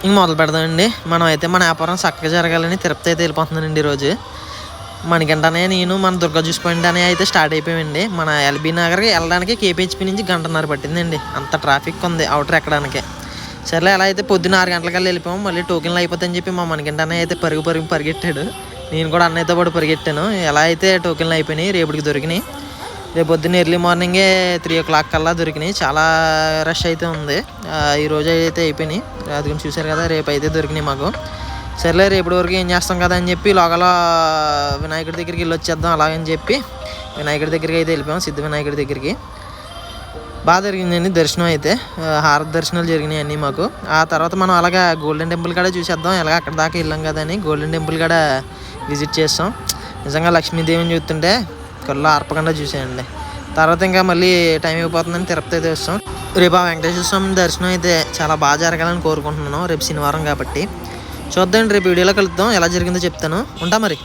ఇంక మొదలు పెడదామండి. మనం అయితే మన వ్యాపారం చక్కగా జరగాలని తిరుపతి అయితే వెళ్ళిపోతున్నానండి ఈరోజు. మనకంటనే నేను మన దుర్గా జ్యూస్ పాయింట్ అనే అయితే స్టార్ట్ అయిపోయామండి. మన ఎల్బీ నగర్కి వెళ్ళడానికి కేపీహెచ్పీ నుంచి 1.5 గంట పట్టిందండి. అంత ట్రాఫిక్ ఉంది అవుటర్ ఎక్కడానికి. సర్లే ఎలా అయితే పొద్దున్న 6 గంటలకల్లా వెళ్ళిపోయాము. మళ్ళీ టోకెన్లు అయిపోతాయని చెప్పి మా మనకంటనే అయితే పరిగెట్టాడు. నేను కూడా అన్నయ్యతో పాటు పరిగెట్టాను. ఎలా అయితే టోకెన్లు అయిపోయినాయి, రేపటికి దొరికినాయి. రేపు పొద్దున్న ఎర్లీ మార్నింగే 3 o'clock కల్లా దొరికినాయి. చాలా రష్ అయితే ఉంది. ఈరోజు అయితే అయిపోయినాయి. అది కొంచెం చూశారు కదా, రేపు అయితే దొరికినాయి మాకు. సర్లే రేపటి వరకు ఏం చేస్తాం కదా అని చెప్పి లోగల వినాయకుడి దగ్గరికి వెళ్ళి వచ్చేద్దాం అలాగని చెప్పి వినాయకుడి దగ్గరికి అయితే వెళ్ళిపోయాం. సిద్ధ వినాయకుడి దగ్గరికి బాగా జరిగిందండి దర్శనం అయితే. హారతి దర్శనాలు జరిగినాయి అన్నీ మాకు. ఆ తర్వాత మనం అలాగా గోల్డెన్ టెంపుల్ కాడ చూసేద్దాం, ఎలాగ అక్కడ దాకా వెళ్ళాం కదా అని గోల్డెన్ టెంపుల్ కాడ విజిట్ చేస్తాం. నిజంగా లక్ష్మీదేవిని చూస్తుంటే కళ్ళు ఆర్పకుండా చూసానండి. తర్వాత ఇంకా మళ్ళీ టైం అయిపోతుందని తిరుపతి అయితే వస్తాం. రేపు ఆ వెంకటేశ్వర స్వామి దర్శనం అయితే చాలా బాగా జరగాలని కోరుకుంటున్నాను. రేపు శనివారం కాబట్టి చూద్దాం. రేపు వీడియోలో కలుద్దాం, ఎలా జరిగిందో చెప్తాను. ఉంటా మరి.